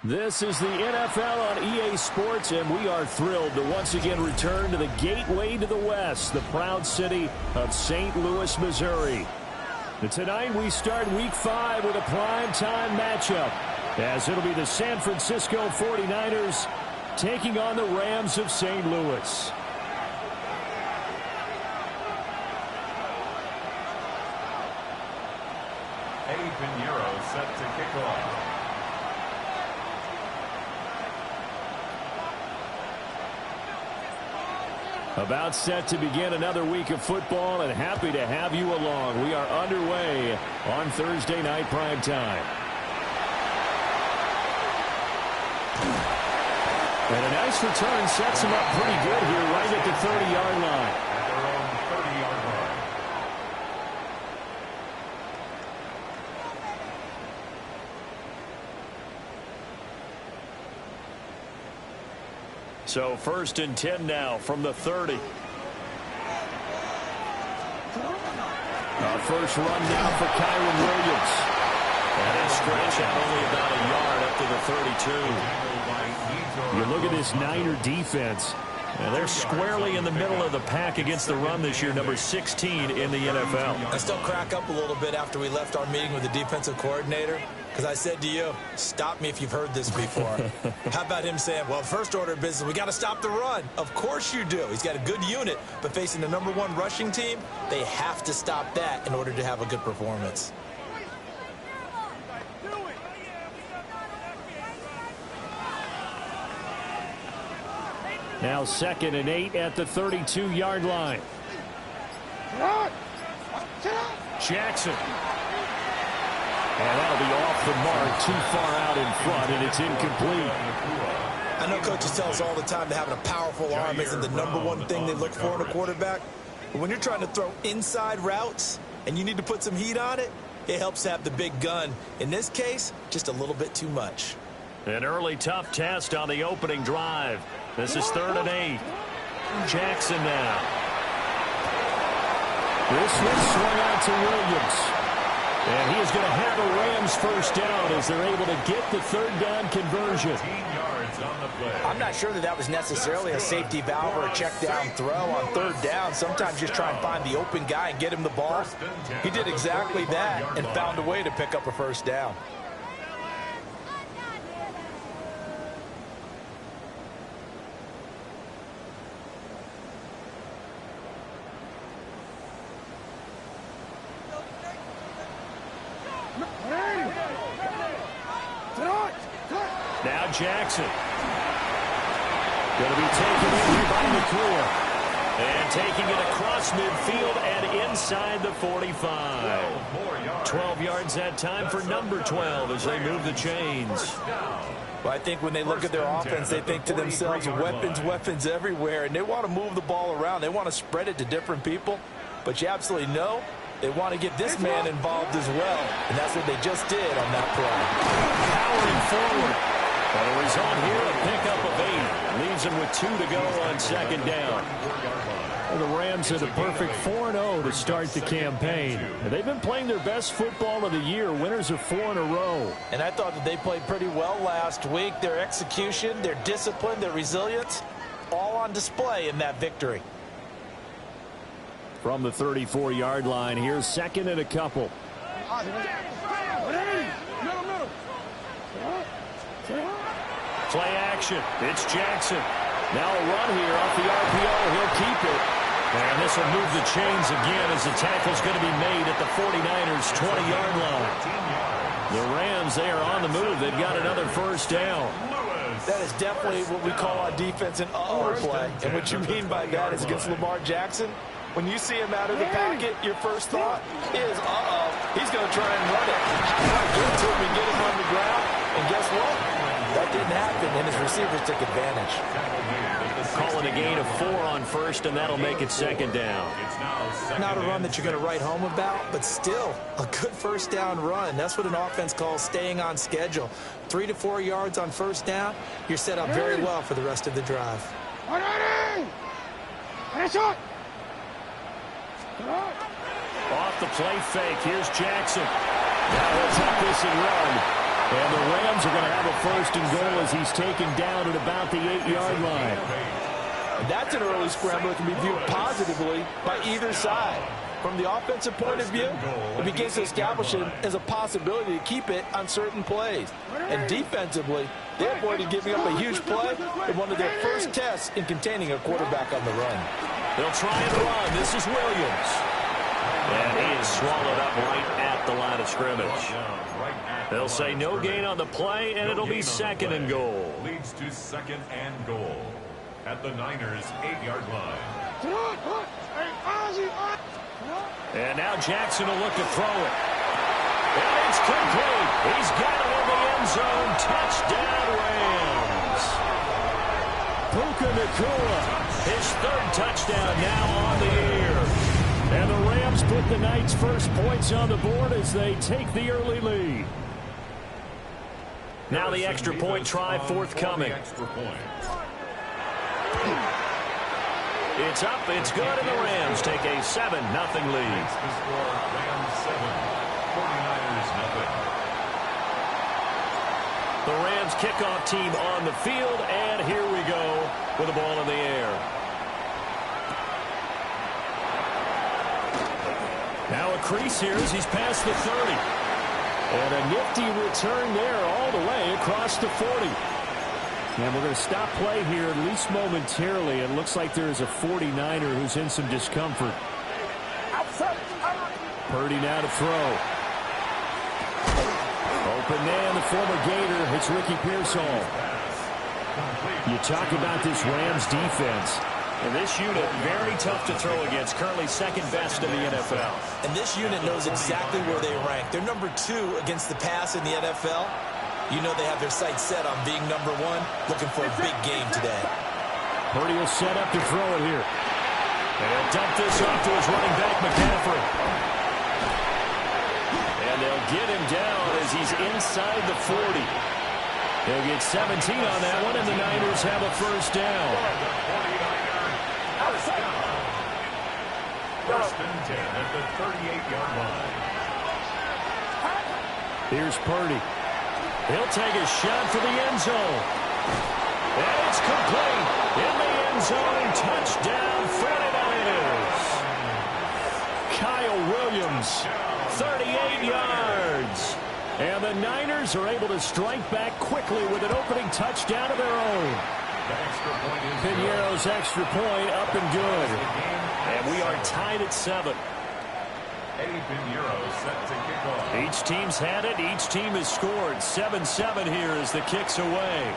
This is the NFL on EA Sports, and we are thrilled to once again return to the gateway to the West, the proud city of St. Louis, Missouri. And tonight we start Week 5 with a primetime matchup, as it'll be the San Francisco 49ers taking on the Rams of St. Louis. Pinheiro set to kick off. About set to begin another week of football, and happy to have you along. We are underway on Thursday night primetime. And a nice return sets him up pretty good here right at the 30-yard line. At their own 30-yard line. So 1st and 10 now from the 30. Our first run now for Kyron Williams. And a stretch out only about a yard up to the 32. You look at this Niner defense. And they're squarely in the middle of the pack against the run this year, number 16 in the NFL. I still crack up a little bit after we left our meeting with the defensive coordinator, because I said to you, stop me if you've heard this before. How about him saying, well, first order of business, we got to stop the run. Of course you do. He's got a good unit, but facing the #1 rushing team, they have to stop that in order to have a good performance. Now 2nd and 8 at the 32-yard line. Jackson. And that'll be off the mark, too far out in front, and it's incomplete. I know coaches tell us all the time that having a powerful arm isn't the #1 thing they look for in a quarterback. But when you're trying to throw inside routes and you need to put some heat on it, it helps to have the big gun. In this case, just a little bit too much. An early tough test on the opening drive. This is 3rd and 8. Jackson now. This one swung out to Williams. And he is going to have a Rams first down as they're able to get the 3rd down conversion. 15 yards on the play. I'm not sure that was necessarily a safety valve or a check down throw on 3rd down. Sometimes just try and find the open guy and get him the ball. He did exactly that and found a way to pick up a first down. Now Jackson. Going to be taken in here by McClure. And taking it across midfield and inside the 45. 12 yards that time for number 12 as they move the chains. Well, I think when they look at their offense, they think to themselves, weapons everywhere, and they want to move the ball around. They want to spread it to different people. But you absolutely know they want to get this man involved as well, and that's what they just did on that play. Powering forward. And a result here, a pickup of 8. Leaves them with 2 to go on 2nd down. Well, the Rams had a perfect 4-0 to start the campaign. And they've been playing their best football of the year, winners of 4 in a row. And I thought that they played pretty well last week. Their execution, their discipline, their resilience, all on display in that victory. From the 34-yard line, here's 2nd and a couple. Play action. It's Jackson. Now a run here off the RPO. He'll keep it. And this will move the chains again as the tackle's going to be made at the 49ers' 20-yard line. The Rams, they are on the move. They've got another first down. That is definitely what we call on defense an uh-oh play. And what you mean by that is against Lamar Jackson, when you see him out of the pocket, your first thought is, uh-oh, he's going to try and run it. You want to get to him and get him on the ground. And guess what? That didn't happen, and his receivers took advantage. Call it a gain of 4 on 1st, and that'll make it 2nd down. Not a run that you're going to write home about, but still a good first down run. That's what an offense calls staying on schedule. 3 to 4 yards on first down, you're set up very well for the rest of the drive. Off the play fake, here's Jackson. Now he'll take this and run. And the Rams are going to have a first and goal as he's taken down at about the 8-yard line. That's an early scramble that can be viewed positively by either side. From the offensive point of view, it begins to establish it as a possibility to keep it on certain plays. And defensively, they avoided giving up a huge play in one of their first tests in containing a quarterback on the run. They'll try and run. This is Williams. And he is swallowed up right at the line of scrimmage. They'll say no gain on the play, and it'll be second and goal. Leads to second and goal at the Niners' 8-yard line. And now Jackson will look to throw it. And it's complete. He's got it in the end zone. Touchdown, Rams. Puka Nacua, his third touchdown now on the air. And the Rams put the Knights' first points on the board as they take the early lead. Now the extra point try forthcoming. It's up, it's good, and the Rams take a 7-0 lead. The score, Rams 7, 49ers 0. The Rams kickoff team on the field, and here we go with the ball in the air. Now a crease here as he's past the 30. And a nifty return there all the way across the 40. And we're going to stop play here, at least momentarily. It looks like there is a 49er who's in some discomfort. Purdy now to throw. Open man, the former Gator. It's Ricky Pearsall. You talk about this Rams defense. And this unit, very tough to throw against. Currently second best in the NFL. And this unit knows exactly where they rank. They're number 2 against the pass in the NFL. You know they have their sights set on being number 1, looking for a big game today. Purdy will set up to throw it here. And he'll dump this off to his running back, McCaffrey. And they'll get him down as he's inside the 40. He'll get 17 on that one, and the Niners have a first down. First and 10 at the 38-yard line. Here's Purdy. He'll take a shot for the end zone. And it's complete. In the end zone, touchdown 49ers. Kyle Williams, 38 yards. And the Niners are able to strike back quickly with an opening touchdown of their own. Piñeiro's extra point up and good. And we are tied at 7. Eddie Piñeiro set to kick off. Each team's had it. Each team has scored. 7-7 here as the kick's away.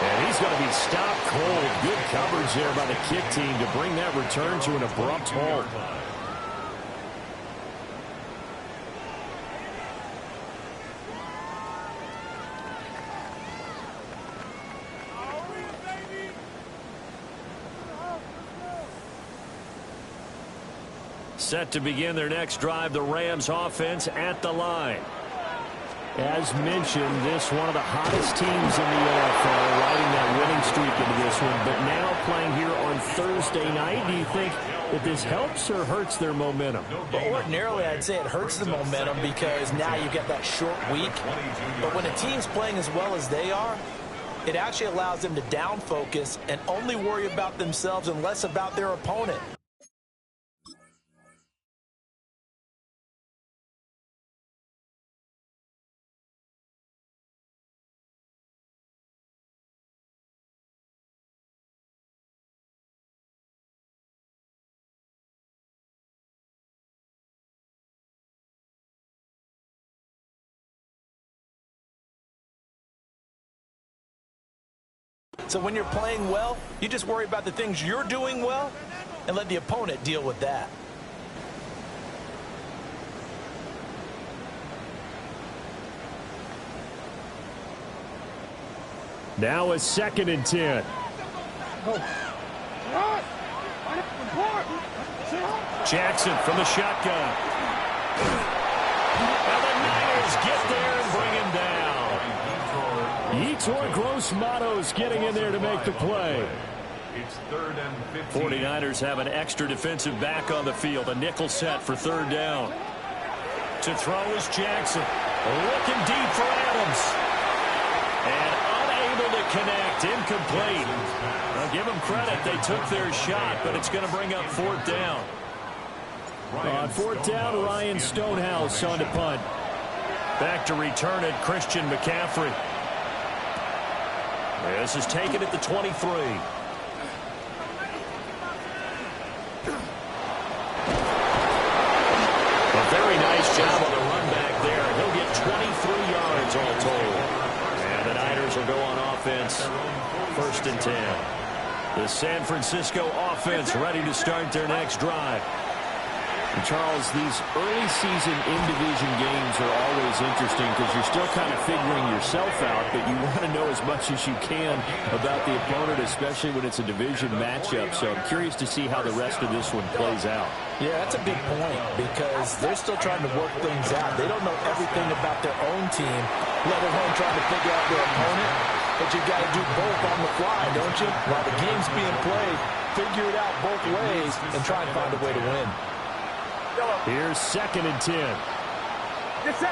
And he's going to be stopped cold. Good coverage there by the kick team to bring that return to an abrupt halt. Set to begin their next drive, the Rams offense at the line. As mentioned, this one of the hottest teams in the NFL, riding that winning streak into this one, but now playing here on Thursday night. Do you think that this helps or hurts their momentum? Well, ordinarily, I'd say it hurts the momentum because now you get that short week. But when a team's playing as well as they are, it actually allows them to down focus and only worry about themselves and less about their opponent. So when you're playing well, you just worry about the things you're doing well and let the opponent deal with that. Now a 2nd and 10. Jackson from the shotgun. And the Niners get there and bring him down. Yetur Gross-Matos getting in there to make the play. It's 3rd and 15. 49ers have an extra defensive back on the field. A nickel set for 3rd down. To throw is Jackson. Looking deep for Adams. And unable to connect. Incomplete. I'll give them credit. They took their shot, but it's going to bring up 4th down. On 4th down, Ryan Stonehouse on to punt. Back to return it, Christian McCaffrey. This is taken at the 23. A very nice job on the run back there. He'll get 23 yards all told. And the Niners will go on offense. 1st and 10. The San Francisco offense ready to start their next drive. And Charles, these early season in-division games are always interesting because you're still kind of figuring yourself out, but you want to know as much as you can about the opponent, especially when it's a division matchup. So I'm curious to see how the rest of this one plays out. Yeah, that's a big point because they're still trying to work things out. They don't know everything about their own team, let alone trying to figure out their opponent. But you've got to do both on the fly, don't you? While the game's being played, figure it out both ways and try and find a way to win. Here's 2nd and 10. Get set.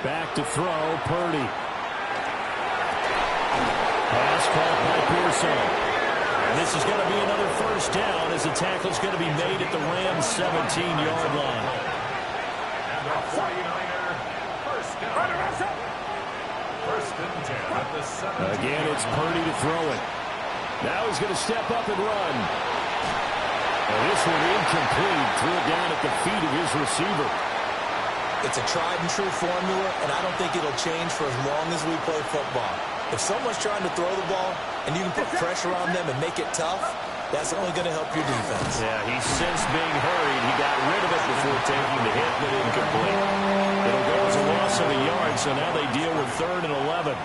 Back to throw, Purdy. Pass caught by Pearson. And this is going to be another 1st down as the tackle's going to be made at the Rams' 17-yard line. And the 49er, 1st down. 1st and 10 at the 17. Again, it's Purdy to throw it. Now he's going to step up and run. And this one incomplete. Threw it down at the feet of his receiver. It's a tried-and-true formula, and I don't think it'll change for as long as we play football. If someone's trying to throw the ball and you can put pressure on them and make it tough, that's only going to help your defense. Yeah, he sensed being hurried. He got rid of it before taking the hit, but incomplete. It'll go as a loss of a yard, so now they deal with 3rd and 11.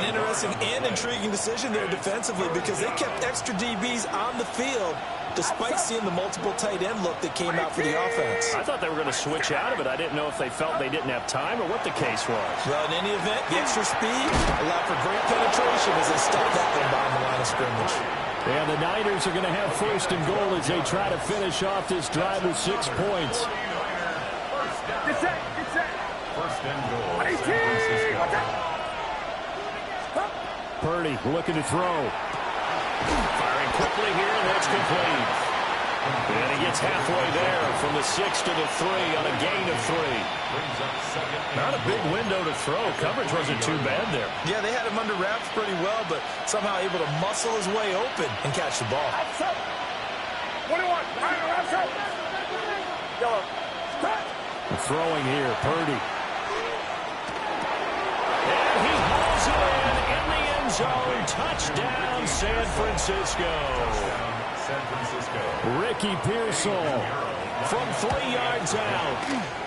An interesting and intriguing decision there defensively because they kept extra DBs on the field despite seeing the multiple tight end look that came out for the offense. I thought they were going to switch out of it. I didn't know if they felt they didn't have time or what the case was. Well, in any event, the extra speed allowed for great penetration as they stopped that one behind the line of scrimmage. And the Niners are going to have 1st and goal as they try to finish off this drive with 6 points. Get set. 1st and goal. San Francisco. Purdy looking to throw. Firing quickly here, and that's complete. And he gets halfway there from the 6 to the 3 on a gain of 3. Not a big window to throw. Coverage wasn't too bad there. Yeah, they had him under wraps pretty well, but somehow able to muscle his way open and catch the ball. 21. Yellow. Throwing here, Purdy. And he hauls it in the end zone. Touchdown, San Francisco. San Francisco. Ricky Pearsall from 3 yards out.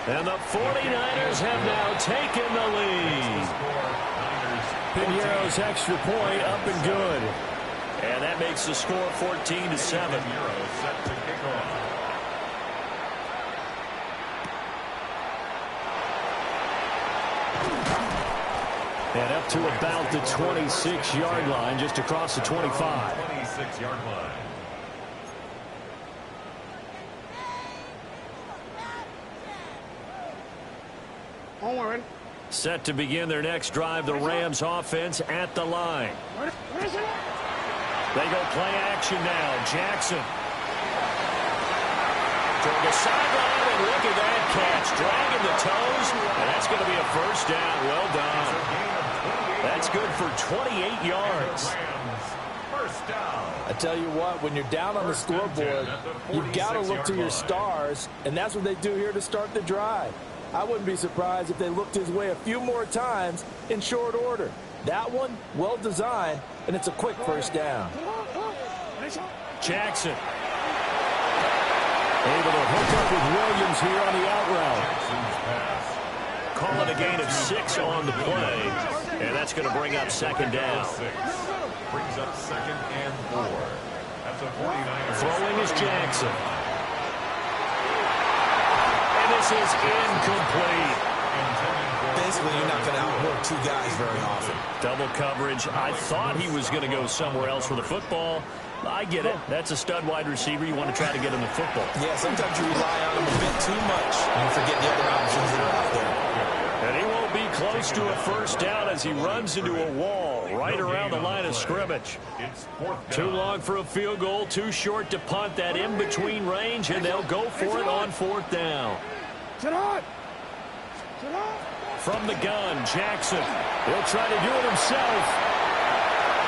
And the 49ers have now taken the lead. Pinheiro's extra point up and good. And that makes the score 14-7. Set to kick off. And up to about the 26-yard line, just across the 25. 26-yard line. Onward. Set to begin their next drive, the Rams offense at the line. They go play action now. Jackson. Toward the sideline, and look at that catch. Dragging the toes, and that's going to be a 1st down. Well done. That's good for 28 yards. First down. I tell you what, when you're down on the scoreboard, you've got to look to your stars, and that's what they do here to start the drive. I wouldn't be surprised if they looked his way a few more times in short order. That one, well designed, and it's a quick 1st down. Jackson. Able to hook up with Williams here on the out route. Calling a gain of 6 on the play. And that's going to bring up 2nd down. Brings up 2nd and 4. That's a 49er. Throwing is Jackson. And this is incomplete. They basically, you're not going to outwork two guys very often. Double coverage. I thought he was going to go somewhere else for the football. I get it. That's a stud wide receiver. You want to try to get him the football. Yeah, sometimes you rely on him a bit too much, and you forget the other options that are out there. And he won't be close to a first down as he runs into a wall right around the line of scrimmage. Too long for a field goal, too short to punt that in-between range, and they'll go for it on fourth down. From the gun, Jackson. He'll try to do it himself.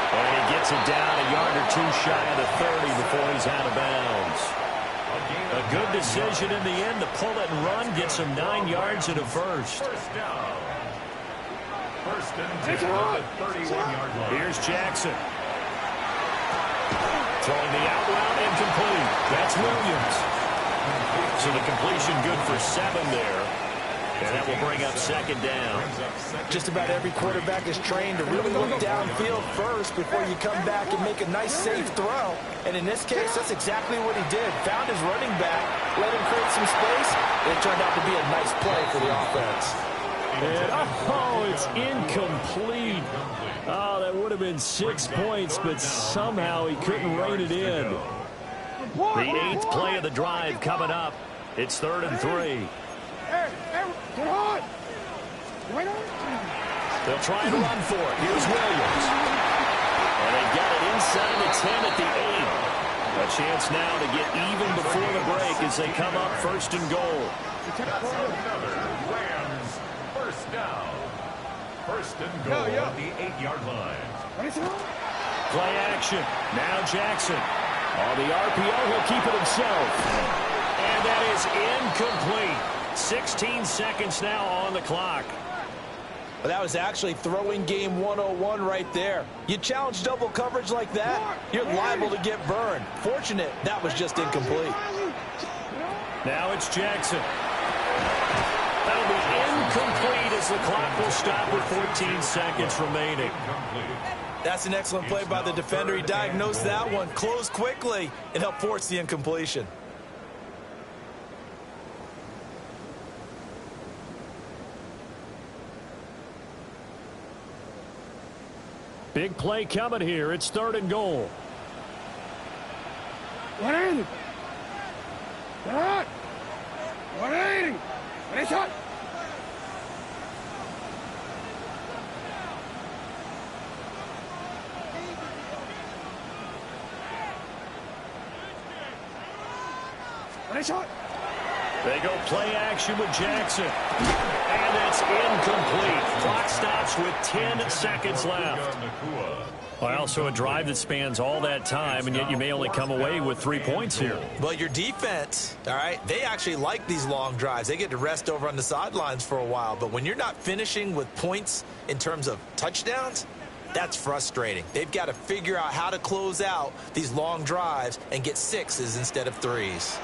And he gets it down a yard or two shy of the 30 before he's out of bounds. A good decision in the end to pull it and run, gets him 9 yards and a first. First down. First and 10 on the 31-yard line. Here's Jackson. Throwing the out route, incomplete. That's Williams. So the completion good for 7 there. And that will bring up second down. Just about every quarterback is trained to really look downfield first before you come back and make a nice, safe throw. And in this case, that's exactly what he did. Found his running back, let him create some space, and it turned out to be a nice play for the offense. And, oh, it's incomplete. Oh, that would have been 6 points, but somehow he couldn't rein it in. The 8th play of the drive coming up. It's 3rd and 3. They'll try and run for it. Here's Williams. And they got it inside the 10 at the 8. A chance now to get even before the break as they come up 1st and goal. That's another Rams first down. 1st and goal at the 8-yard line. Play action. Now Jackson. On the RPO, he'll keep it himself. And that is incomplete. 16 seconds now on the clock. Well, that was actually throwing game 101 right there. You challenge double coverage like that, you're liable to get burned. Fortunate, that was just incomplete. Now it's Jackson. That'll be incomplete as the clock will stop with 14 seconds remaining. That's an excellent play by the defender. He diagnosed that one, closed quickly, and helped force the incompletion. Big play coming here. It's 3rd and goal. They go play action with Jackson. And it's incomplete. Clock stops with 10 seconds left. Well, also a drive that spans all that time, and yet you may only come away with 3 points here. Well, your defense, all right, they actually like these long drives. They get to rest over on the sidelines for a while. But when you're not finishing with points in terms of touchdowns, that's frustrating. They've got to figure out how to close out these long drives and get 6s instead of 3s.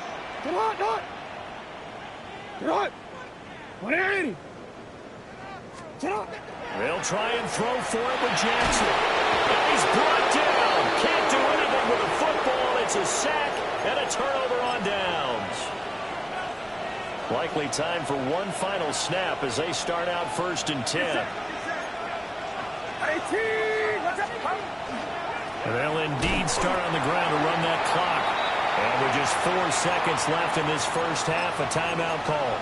They'll try and throw for it with Jackson. And he's brought down. Can't do anything with the football. It's a sack and a turnover on downs. Likely time for one final snap as they start out 1st and 10. And they'll indeed start on the ground to run that clock. And with just 4 seconds left in this first half, a timeout call.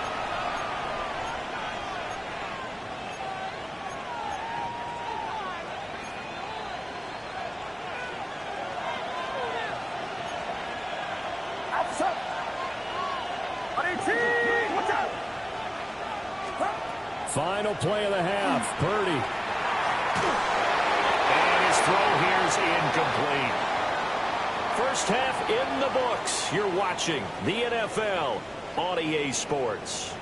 Final play of the half. Purdy. And his throw here's incomplete. First half in the books. You're watching the NFL on EA Sports.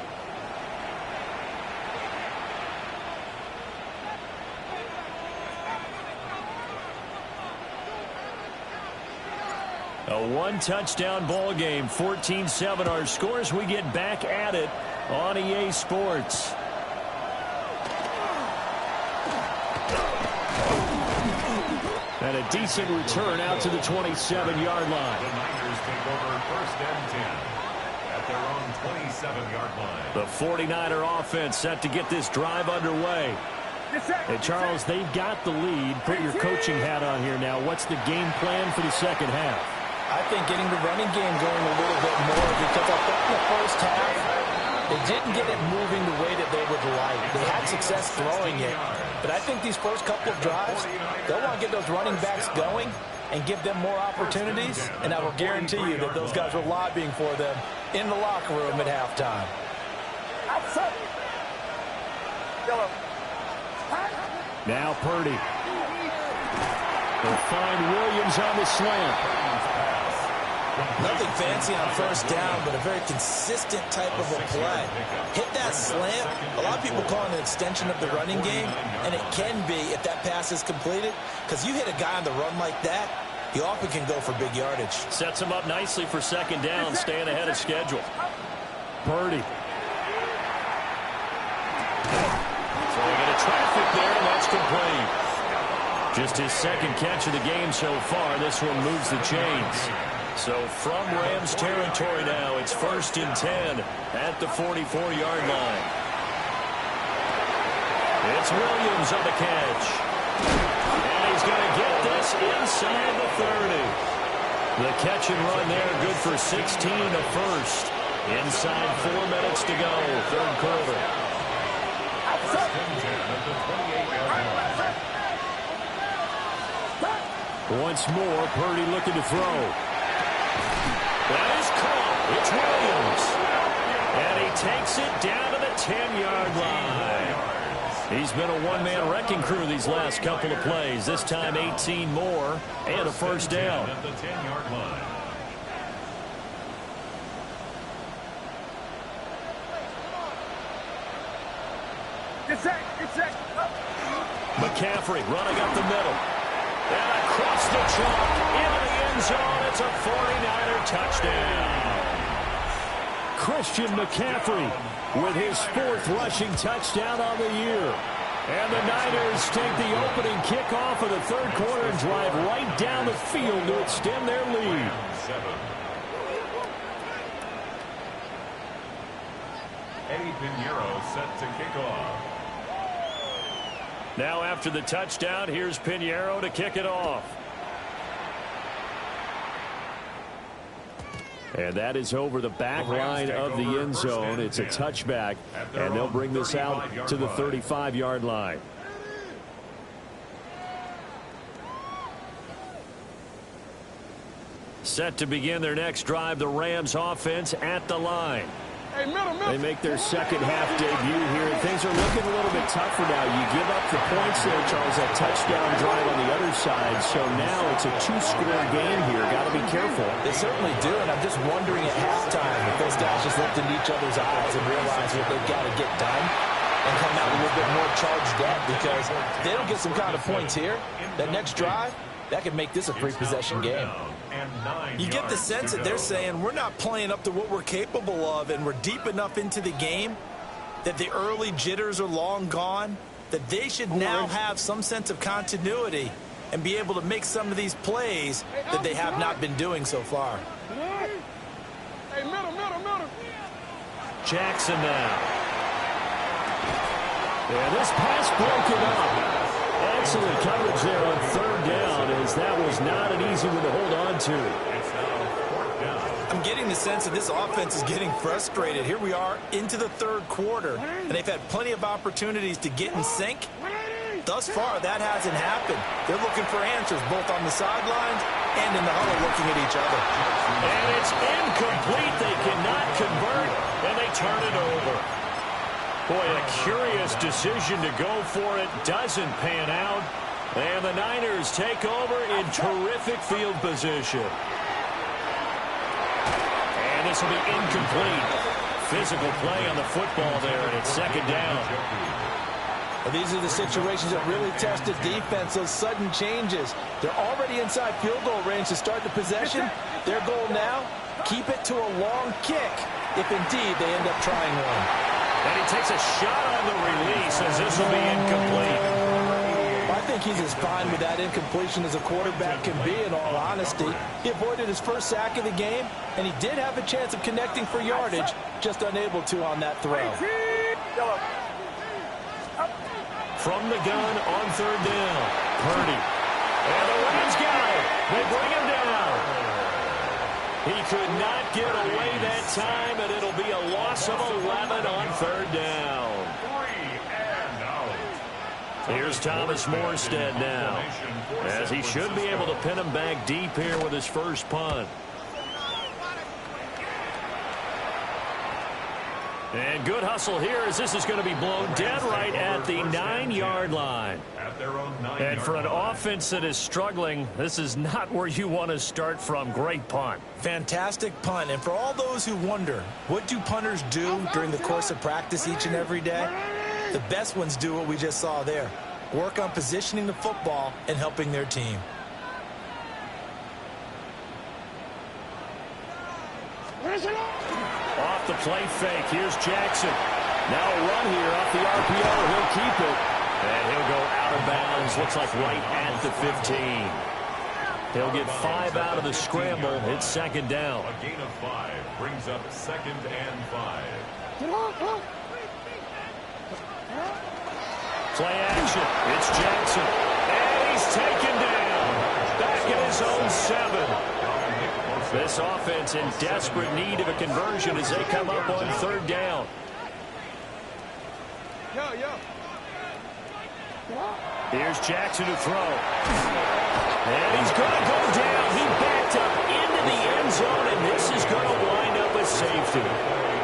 A one-touchdown ball game. 14-7 our scores. We get back at it on EA Sports. And a decent return out to the 27-yard line. The Niners take over 1st and 10 at their own 27-yard line. The 49er offense set to get this drive underway. Hey, Charles, they've got the lead. Put your coaching hat on here now. What's the game plan for the second half? I think getting the running game going a little bit more, because I thought in the first half, they didn't get it moving the way that they would like. They had success throwing it. But I think these first couple of drives, they'll want to get those running backs going and give them more opportunities. And I will guarantee you that those guys were lobbying for them in the locker room at halftime. Now Purdy. They'll find Williams on the slant. Nothing fancy on first down, but a very consistent type of a play. Hit that slant. A lot of people call it an extension of the running game, and it can be if that pass is completed, because you hit a guy on the run like that, he often can go for big yardage. Sets him up nicely for second down, staying ahead of schedule. Purdy. Throwing into traffic there, and that's complete. Just his second catch of the game so far. This one moves the chains. So from Rams territory now, it's 1st and 10 at the 44-yard line. It's Williams on the catch. And he's going to get this inside the 30. The catch and run there, good for 16 to first. Inside 4 minutes to go, third quarter. Once more, Purdy looking to throw. That is caught. It's Williams. And he takes it down to the 10-yard line. He's been a one-man wrecking crew these last couple of plays. This time 18 more and a first down. At the 10-yard line. McCaffrey running up the middle. And across the chalk into the end zone. It's a 49er touchdown. Christian McCaffrey with his 4th rushing touchdown on the year. And the Niners take the opening kickoff of the third quarter and drive right down the field to extend their lead. Eddie Pinheiro set to kick off. Now after the touchdown, here's Pinheiro to kick it off. And that is over the back line of the end zone. It's a touchback, and they'll bring this out to the 35-yard line. Set to begin their next drive, the Rams offense at the line. They make their second half debut here. Things are looking a little bit tougher now. You give up the points there, Charles, that touchdown drive on the other side. So now it's a 2-score game here. Got to be careful. They certainly do, and I'm just wondering at halftime if those guys just looked into each other's eyes and realized what they've got to get done and come out a little bit more charged up, because if they don't get some kind of points here, that next drive, that could make this a 3-possession game. You get the sense that they're saying we're not playing up to what we're capable of, and we're deep enough into the game that the early jitters are long gone, that they should now have some sense of continuity and be able to make some of these plays that they have not been doing so far. Jackson now. Yeah, this pass broken up. Excellent coverage there on third down, as that was not an easy one to hold on to. I'm getting the sense that this offense is getting frustrated. Here we are into the third quarter, and they've had plenty of opportunities to get in sync. Thus far, that hasn't happened. They're looking for answers both on the sidelines and in the huddle looking at each other. And it's incomplete. They cannot convert, and they turn it over. Boy, a curious decision to go for it. Doesn't pan out. And the Niners take over in terrific field position. And this will be incomplete. Physical play on the football there, and it's second down. Well, these are the situations that really test the defense, those sudden changes. They're already inside field goal range to start the possession. Their goal now, keep it to a long kick, if indeed they end up trying one. And he takes a shot on the release, as this will be incomplete. I think think he's as fine with that incompletion as a quarterback can be, in all honesty. He avoided his first sack of the game, and he did have a chance of connecting for yardage, just unable to on that throw. From the gun on third down, Purdy. And the Rams got it. They bring him down. He could not get away that time, and it'll be a loss of 11 on third down. Here's Thomas Morstead now, as he should be able to pin him back deep here with his first punt. And good hustle here, as this is going to be blown dead right at the 9-yard line. And for an offense that is struggling, this is not where you want to start from. Great punt. Fantastic punt. And for all those who wonder, what do punters do during the course of practice each and every day? The best ones do what we just saw there. Work on positioning the football and helping their team. Off the play fake. Here's Jackson. Now a run here off the RPO. He'll keep it. And he'll go out of bounds. Looks like right at the 15. He'll get 5 out of the scramble. It's second down. A gain of 5 brings up 2nd and 5. Play action. It's Jackson. And he's taken down. Back in his own 7. This offense in desperate need of a conversion as they come up on third down. Here's Jackson to throw. And he's going to go down. He backed up into the end zone, and this is going to wind up a safety.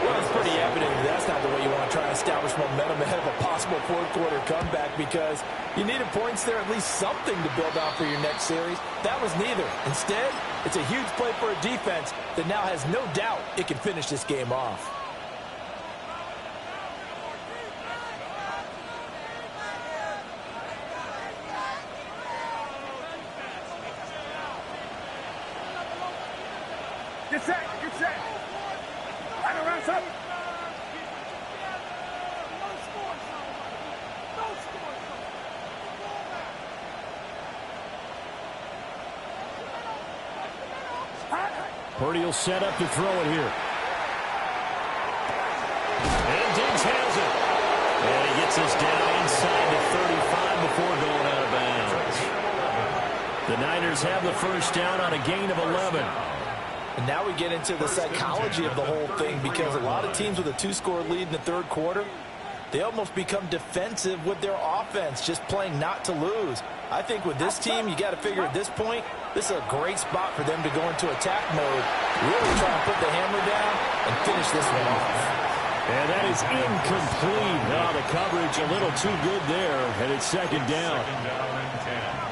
Well, it's pretty evident that's not the way you want to try and establish momentum ahead of a possible fourth-quarter comeback, because you needed points there, at least something to build on for your next series. That was neither. Instead, it's a huge play for a defense that now has no doubt it can finish this game off. Get set, get set. Line around, up. Purdy will set up to throw it here. And Diggs has it. And he gets us down inside the 35 before going out of bounds. The Niners have the first down on a gain of 11. And now we get into the psychology of the whole thing, because a lot of teams with a 2-score lead in the third quarter, they almost become defensive with their offense, just playing not to lose. I think with this team, you got to figure at this point, this is a great spot for them to go into attack mode, really try and put the hammer down and finish this one off. And that is incomplete. Oh, the coverage a little too good there, and it's second down.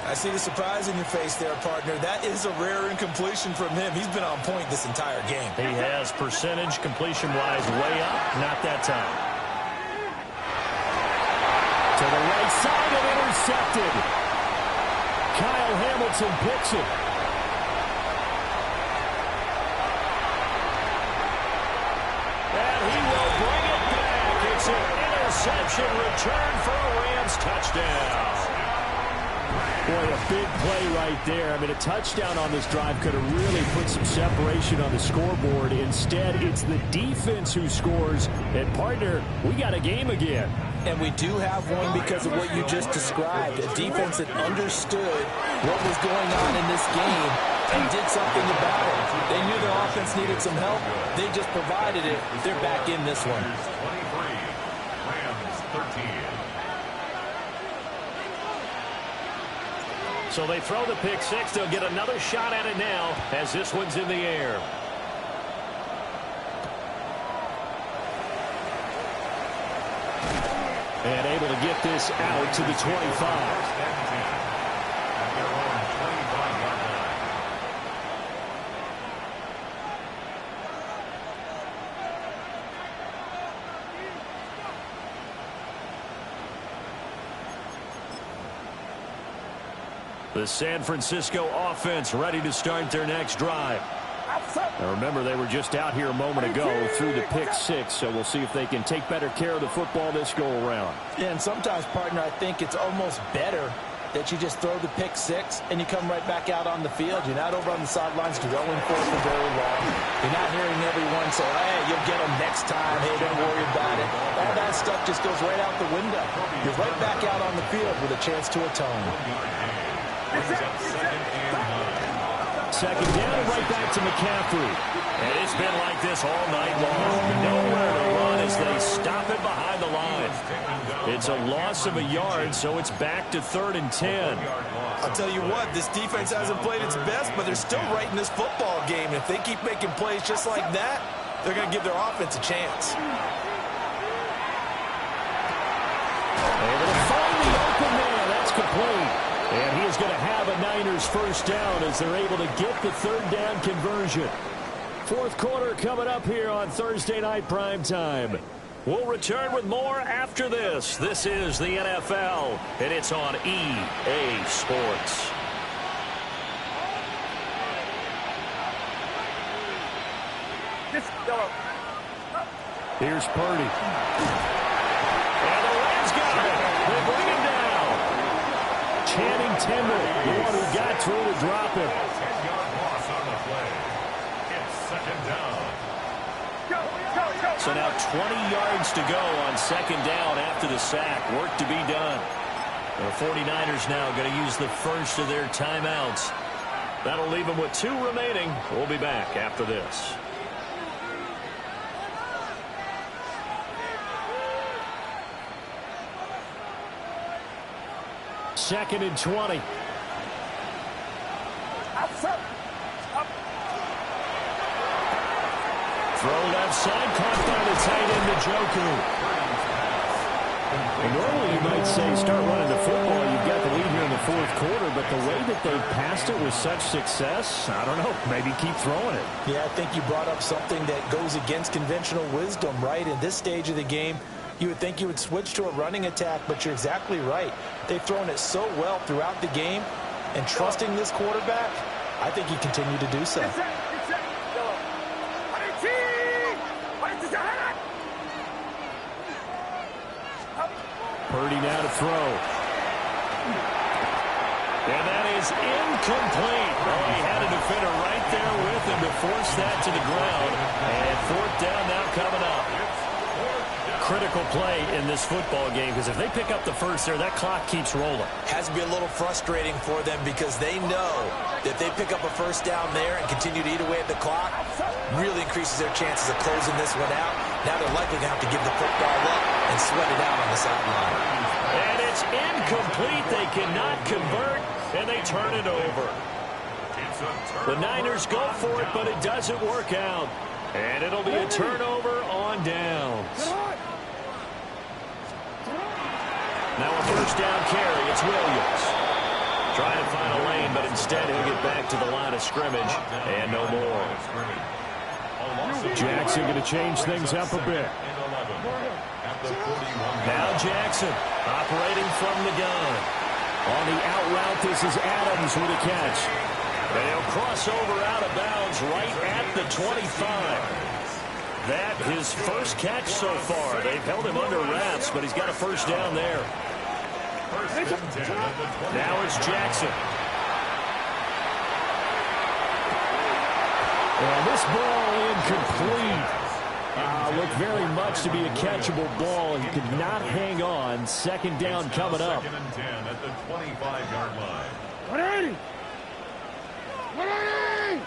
I see the surprise in your face there, partner. That is a rare incompletion from him. He's been on point this entire game. He has percentage completion-wise way up. Not that time. To the right side and intercepted. Kyle Hamilton picks it. And he will bring it back. It's an interception return for a Rams touchdown. Boy, a big play right there. I mean, a touchdown on this drive could have really put some separation on the scoreboard. Instead, it's the defense who scores. And, partner, we got a game again. And we do have one because of what you just described. A defense that understood what was going on in this game and did something about it. They knew their offense needed some help. They just provided it. They're back in this one. 23, Rams 13. So they throw the pick six. They'll get another shot at it now as this one's in the air. And able to get this out to the 25. The San Francisco offense ready to start their next drive. Now remember, they were just out here a moment ago through the pick six, so we'll see if they can take better care of the football this go around. Yeah, and sometimes, partner, I think it's almost better that you just throw the pick six and you come right back out on the field. You're not over on the sidelines dwelling for it for very long. You're not hearing everyone say, hey, you'll get them next time. Hey, don't worry about it. All that stuff just goes right out the window. You're right back out on the field with a chance to atone. Second down and right back to McCaffrey. And it's been like this all night long. Nowhere to run as they stop it behind the line. It's a loss of a yard, so it's back to 3rd and 10. I'll tell you what, this defense hasn't played its best, but they're still right in this football game. And if they keep making plays just like that, they're going to give their offense a chance. Able to find the open man. That's complete. And he is going to have a Niners first down as they're able to get the 3rd down conversion. 4th quarter coming up here on Thursday Night Primetime. We'll return with more after this. This is the NFL, and it's on EA Sports. Here's Purdy. And the Rams got it. They bring him down. Channing Tindall, the one who got through to drop him. 10-yard loss on the play. It's 2nd down. So now 20 yards to go on 2nd down after the sack. Work to be done. The 49ers now going to use the first of their timeouts. That'll leave them with 2 remaining. We'll be back after this. Second and 20. Throw left side, caught by the tight end, Njoku. And normally you might say start running the football. You've got the lead here in the 4th quarter, but the way that they passed it with such success, I don't know, maybe keep throwing it. Yeah, I think you brought up something that goes against conventional wisdom, right? In this stage of the game, you would think you would switch to a running attack, but you're exactly right. They've thrown it so well throughout the game, and trusting this quarterback, I think you continue to do so. Purdy now to throw. And that is incomplete. Oh, he had a defender right there with him to force that to the ground. And 4th down now coming up. Critical play in this football game, because if they pick up the first there, that clock keeps rolling. Has to be a little frustrating for them because they know that they pick up a first down there and continue to eat away at the clock, really increases their chances of closing this one out. Now they're likely going to have to give the football up and sweat it out on the sideline. And it's incomplete. They cannot convert, and they turn it over. The Niners go for it, but it doesn't work out. And it'll be a turnover on downs. Now a first down carry. It's Williams. Trying to find a lane, but instead he'll get back to the line of scrimmage. And no more. Jackson going to change things up a bit. Now Jackson operating from the gun. On the out route, this is Adams with a catch. And he'll cross over out of bounds right at the 25. That his first catch so far. They've held him under wraps, but he's got a first down there. Now it's Jackson. And this ball incomplete. Looked very much to be a catchable ball. He could not hang on. 2nd down coming up. 2nd and 10 at the 25-yard line. 180! 180!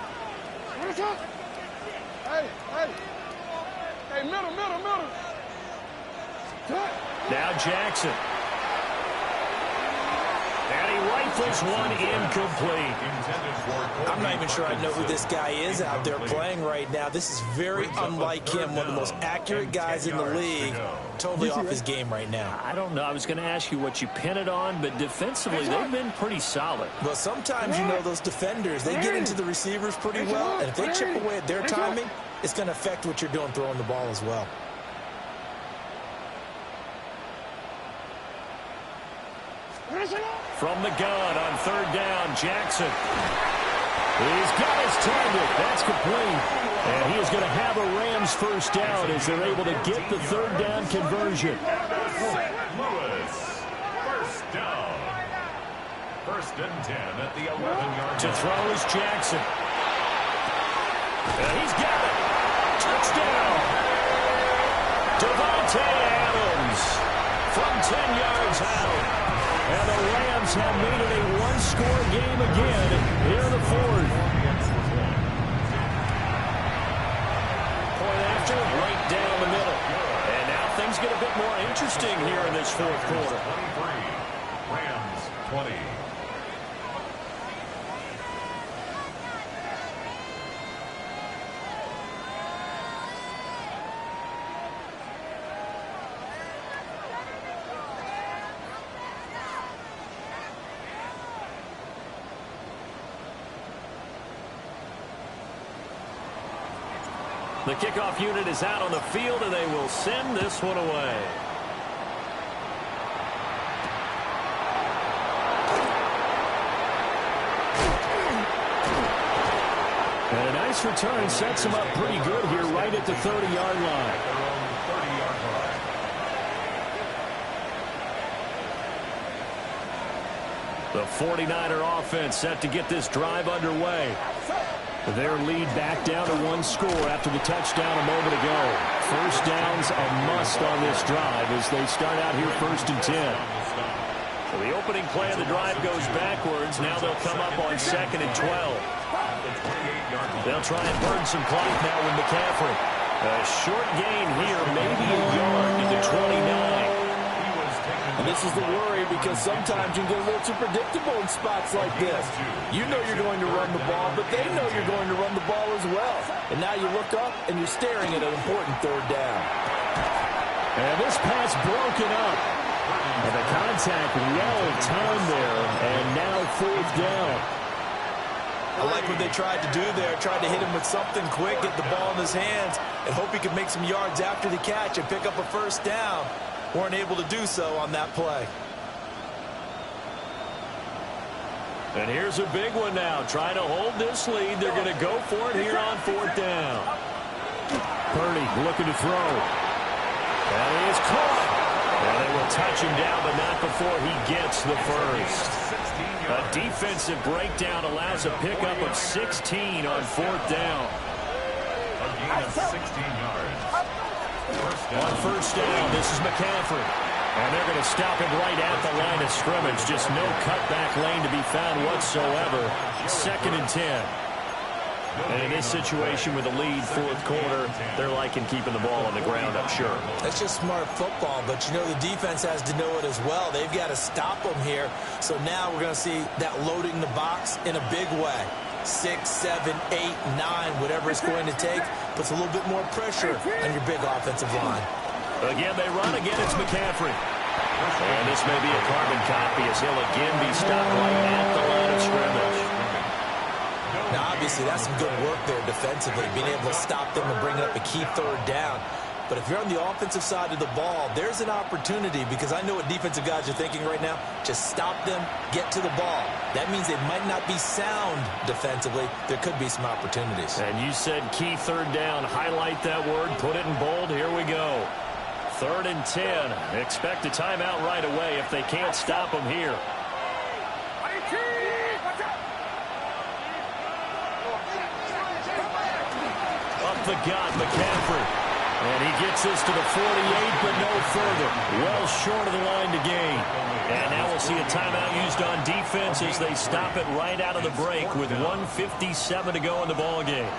Hey, middle. Now Jackson. And he rifles one incomplete. I'm not even sure I know who this guy is out there playing right now. This is very unlike him, one of the most accurate guys in the league. Totally off his game right now. I don't know. I was going to ask you what you pin it on, but defensively they've been pretty solid. Well, sometimes, you know, those defenders, they get into the receivers pretty well, and if they chip away at their timing, it's going to affect what you're doing throwing the ball as well. From the gun on 3rd down, Jackson. He's got his target. That's complete. And he is going to have a Rams first down as they're able to get the 3rd down conversion. St. Louis, first down. First and 10 at the 11-yard To line. throw is Jackson. And he's got it. Touchdown. Devontae Adams from 10 yards out. And the Rams have made it a one-score game again here in the fourth. Point after, right down the middle. And now things get a bit more interesting here in this fourth quarter. 23. Rams 20. The kickoff unit is out on the field, and they will send this one away. And a nice return sets him up pretty good here right at the 30-yard line. Their own 30-yard line. The 49er offense set to get this drive underway. Their lead back down to one score after the touchdown a moment ago. First down's a must on this drive as they start out here first and 10. So the opening play of the drive goes backwards. Now they'll come up on second and 12. They'll try and burn some clock now with McCaffrey. A short gain here, maybe a yard to the 29. And this is the worry because sometimes you can get a little too predictable in spots like this. You know you're going to run the ball, but they know you're going to run the ball as well. And now you look up and you're staring at an important third down. And this pass broken up. And the contact well timed there. And now fourth down. I like what they tried to do there. Tried to hit him with something quick, get the ball in his hands, and hope he could make some yards after the catch and pick up a first down. Weren't able to do so on that play. And here's a big one now. Trying to hold this lead. They're going to go for it here on fourth down. Purdy looking to throw. And he is caught. And they will touch him down, but not before he gets the first. A defensive breakdown allows a pickup of 16 on fourth down. A gain of 16 yards. On first down, this is McCaffrey. And they're going to stop him right at the line of scrimmage. Just no cutback lane to be found whatsoever. Second and 10. And in this situation with a lead fourth quarter, they're liking keeping the ball on the ground, I'm sure. That's just smart football, but you know the defense has to know it as well. They've got to stop them here. So now we're going to see that loading the box in a big way. 6, 7, 8, 9, whatever it's going to take, puts a little bit more pressure on your big offensive line. Again, they run. Again, it's McCaffrey. And this may be a carbon copy as he'll again be stopped right at the line of scrimmage. Now, obviously, that's some good work there defensively, being able to stop them and bring up a key third down. But if you're on the offensive side of the ball, there's an opportunity because I know what defensive guys are thinking right now. Just stop them, get to the ball. That means they might not be sound defensively. There could be some opportunities. And you said key third down. Highlight that word. Put it in bold. Here we go. Third and 10. Expect a timeout right away if they can't stop them here. Up the gut, McCaffrey. And he gets this to the 48, but no further. Well short of the line to gain. And now we'll see a timeout used on defense as they stop it right out of the break with 1:57 to go in the ballgame.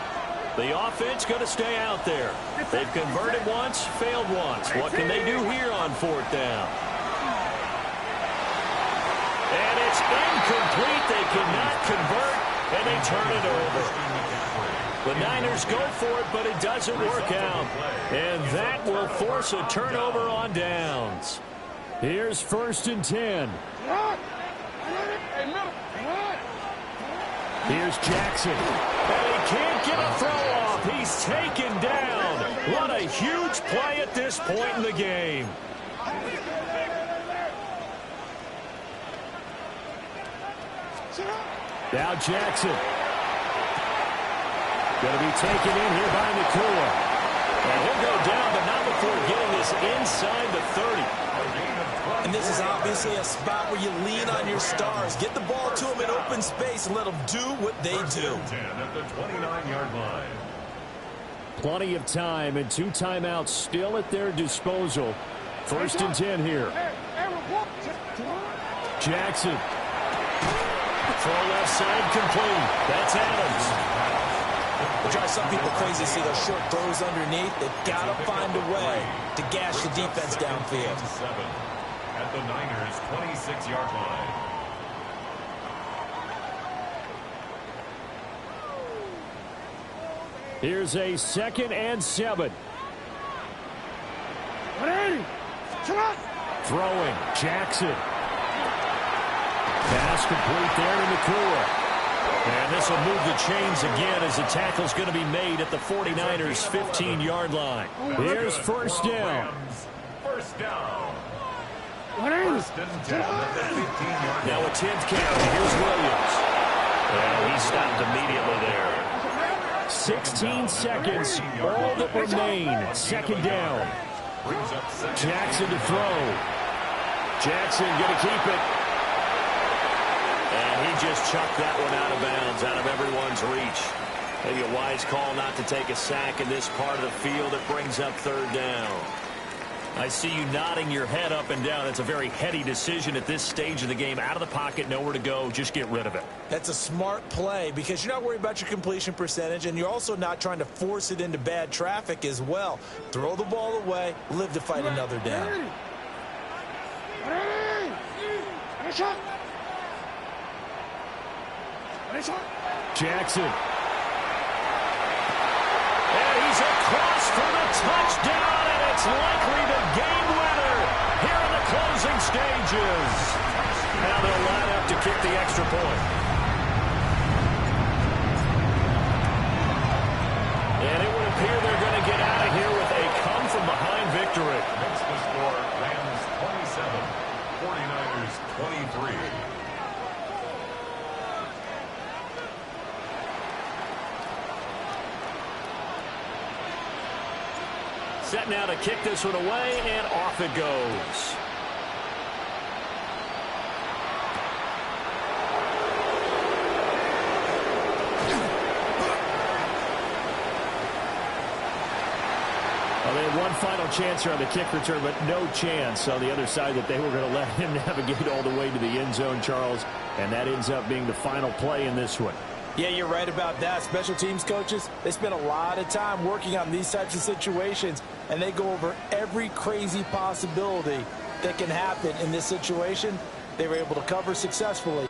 The offense going to stay out there. They've converted once, failed once. What can they do here on fourth down? And it's incomplete. They cannot convert, and they turn it over. The Niners go for it, but it doesn't work out. And that will force a turnover on downs. Here's first and 10. Here's Jackson. And he can't get a throw off. He's taken down. What a huge play at this point in the game. Now Jackson. Going to be taken in here by Nakua. And he'll go down, but not before getting this inside the 30. And this is obviously a spot where you lean on your stars. Get the ball to them in open space and let them do what they do. 10 at the 29-yard line. Plenty of time and 2 timeouts still at their disposal. 1st and 10 here. Jackson. Throw left side complete. That's Adams. It drives some people crazy to see those short throws underneath. They've got to find a way to gash the defense downfield. 7 at the Niners' 26-yard line. Here's a 2nd and 7. Throwing. Jackson. Pass complete there in the Nakua. And this will move the chains again as the tackle's going to be made at the 49ers' 15-yard line. Here's 1st down. First down. 1st and 10 at the 15-yard line. Now a 10th carry. Here's Williams. And he stopped immediately there. 16 seconds, all that remain. 2nd down. Jackson to throw. Jackson going to keep it. And he just chucked that one out of bounds, out of everyone's reach. Maybe a wise call not to take a sack in this part of the field. It brings up 3rd down. I see you nodding your head up and down. It's a very heady decision at this stage of the game. Out of the pocket, nowhere to go. Just get rid of it. That's a smart play because you're not worried about your completion percentage, and you're also not trying to force it into bad traffic as well. Throw the ball away, live to fight another down. Jackson. And he's across for the touchdown, and it's likely the game winner here in the closing stages. Now they'll line up to kick the extra point. And it would appear they're going to get out of here with a come-from-behind victory. Makes the score Rams 27, 49ers 23. Set now to kick this one away, and off it goes. Well, they had one final chance here on the kick return, but no chance on the other side that they were going to let him navigate all the way to the end zone, Charles. And that ends up being the final play in this one. Yeah, you're right about that. Special teams coaches, they spend a lot of time working on these types of situations, and they go over every crazy possibility that can happen in this situation. They were able to cover successfully.